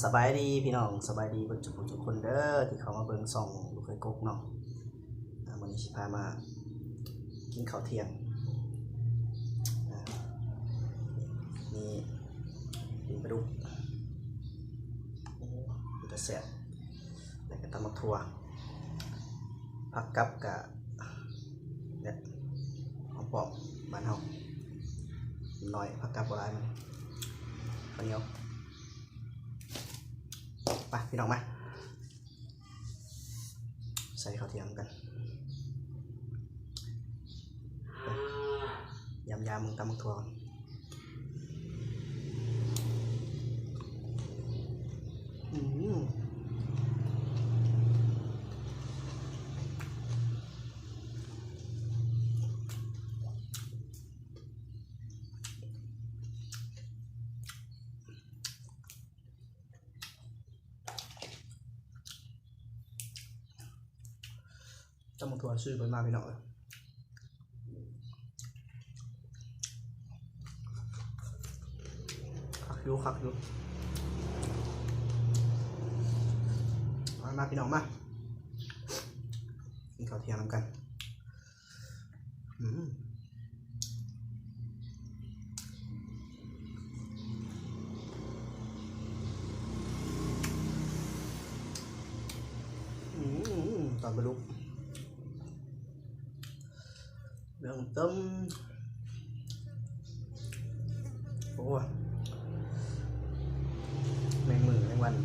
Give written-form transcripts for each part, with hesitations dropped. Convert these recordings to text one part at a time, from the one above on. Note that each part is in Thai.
สบายดีพี่น้องสบายดีทุกคนเด้อที่เขามาเบิ่งส่องลูกเคยกกเนาะวันนี้สิพามากินข้าวเที่ยงนี่กินปลาดุกมันจะแซ่บแล้วก็ตำบักถั่วผักกับกะเนี่ยหอมปอกบ้านเฮาหน่อยผักกับโบราณมันข้าวเหนียวไปพี่น้องมาใส่ข้าวเทียมกันยำมึงตำมึงทั่วตำมึงทั่วชื่อเป็นมาพี่น้องคักอยู่มาพี่น้องมากินข้าวเที่ยงกันตอนบรรลุเรื่องต้มโอ้แมงมือแมงวัน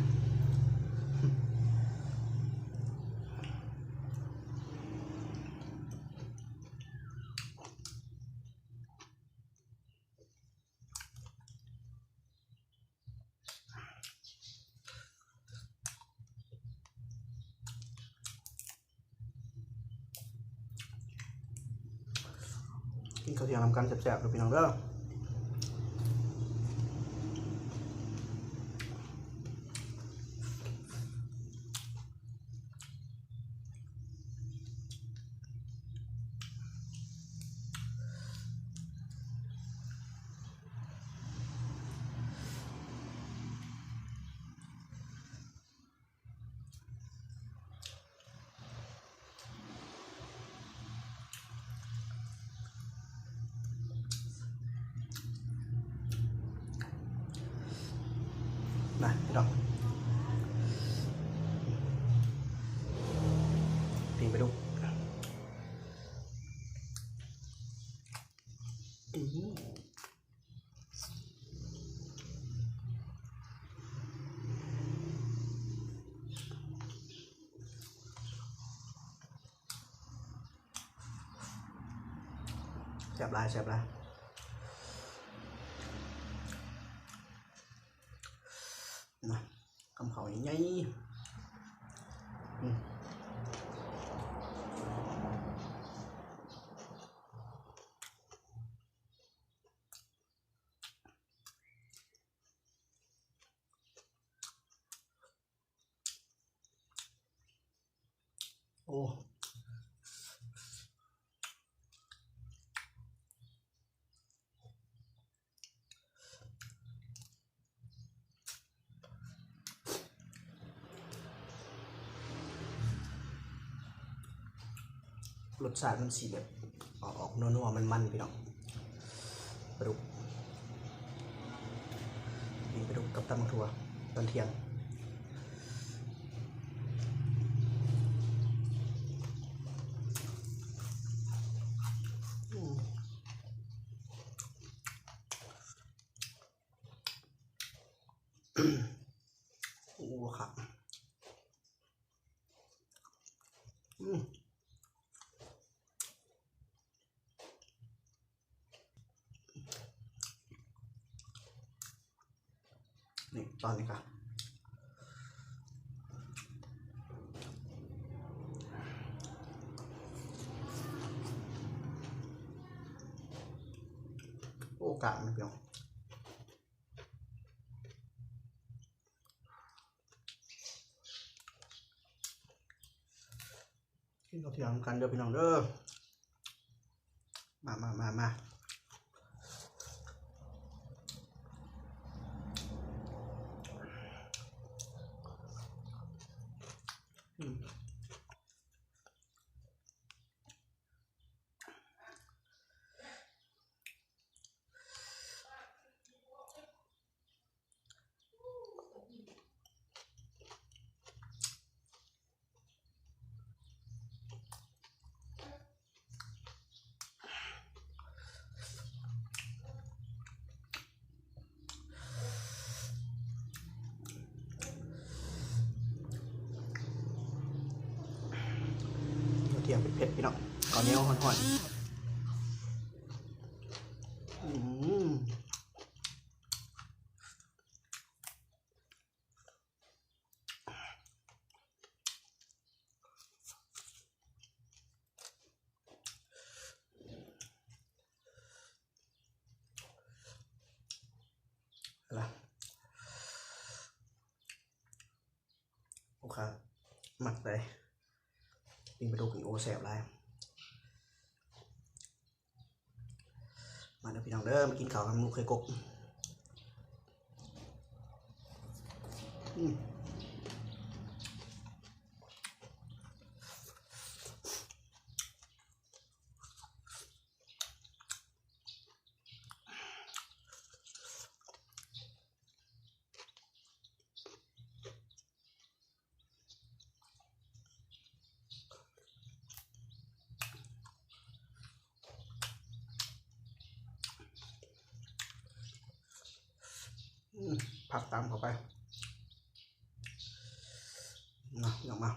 กินข้าวเที่ยงทำกันแซ่บๆกับพี่น้องเด้อนะพี่น้องปิ้งไปดูแซ่บหลายนะคำเขาใหญ่โอ้รสชาติมันสีแบบออกนัวมันพี่น้องปลาดุกนี่ปลาดุกกับตำบักถั่วตอนเที่ยงโอ้ครับนี่ตอนนี้ครับโอ้กะมันเปรี้ยวกินข้าวเที่ยงกันเด้อพี่น้องเด้อมา เผ็ดๆพี่น้องข้าวเหนียวห่อนๆอะไรโอเคหมักเลยปิ้งปลาดุกนี่โอแซ่บไรมาเด้อพี่น้องเด้อมากินข้าวกับหมูเคยกบผักตามเข้าไปนะออกมา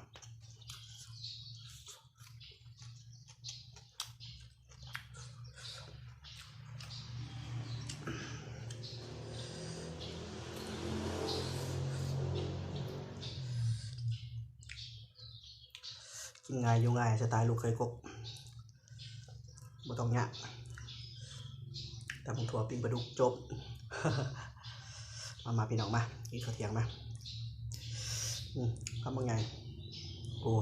กินง่ายอยู่ง่ายสไตล์ลูกเคยกบบ่ต้องยากแต่ผมถั่วปิ้งปลาดุกจบ มาพี่น้องมากินข้าวเที่ยงมาทำยังไงโอ้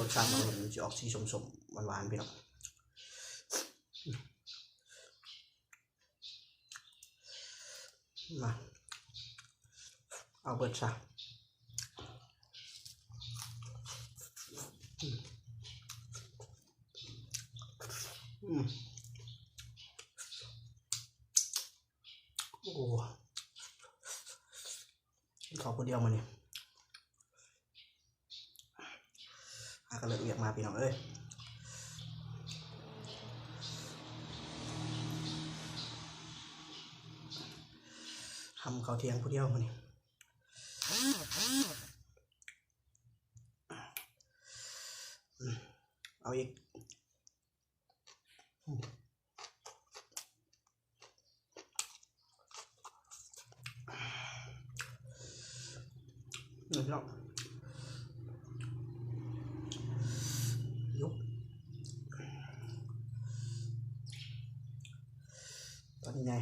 รสชาติมันจะออกสีส้มๆหวานๆพี่น้องมาเอาเบิดซะโอ้ขอคนเดียวมาเนี่ยก็เลยเรียกมาพี่น้องเอ้ยทำข้าวเที่ยงผู้เดียวมาเนี่ยเอาอีกพี่น้องยุบตอนนี้ไง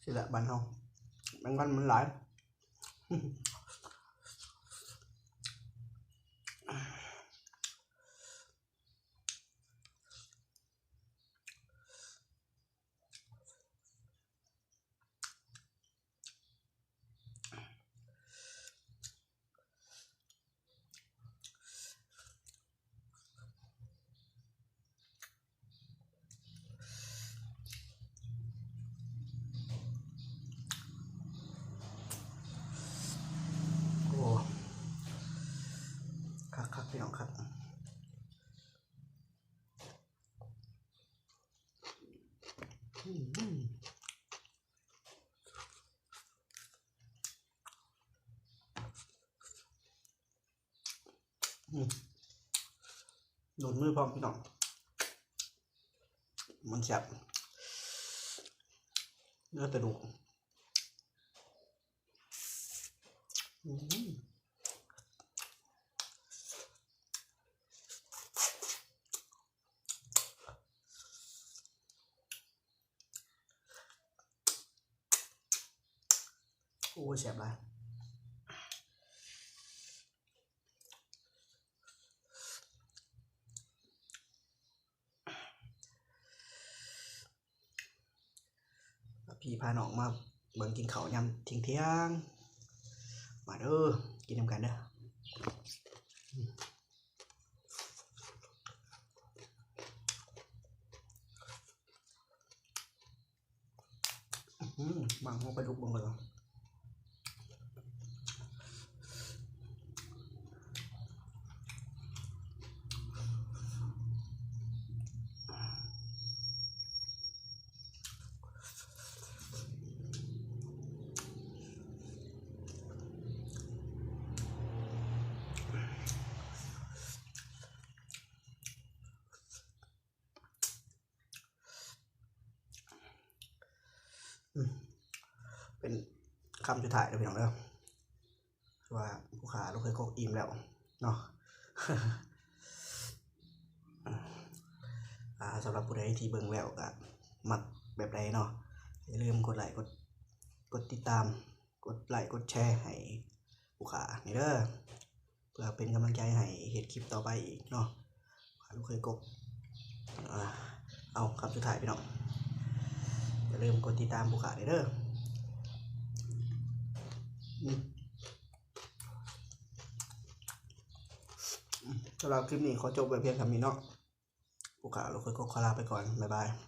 สิละบันห้องมันหลายคักพี่น้องครับโดนมือพร้อมพี่น้องมันแซ่บเนื้อกระดูกโอ้แซ่บเลย พี่พาน้องมาเบิ่งกินข้าวยำเที่ยงมาเด้อกินนำกันเด้อบางห้องไปลุกบงเลยเป็นคำสุดท้ายเลยพี่น้องเด้อว่าผู้ขาเราเคยโคกอิ่มแล้วเนาะ สำหรับผู้ใดที่เบิ่งแล้วก็มักแบบใดเนาะอย่าลืมกดไลค์กดติดตามกดไลค์กดแชร์ให้ผู้ขานี่เด้อเพื่อเป็นกำลังใจให้เฮ็ดคลิปต่อไปอีกเนาะลูกเคยกบเอาคำสุดท้ายพี่น้องอย่าลืมกดติดตามผู้ขาเด้อสำหรับคลิปนี้ขอจบไว้เพียงเท่านี้เนาะผู้ขาลูกเคยกบขอลาไปก่อนบ๊ายบาย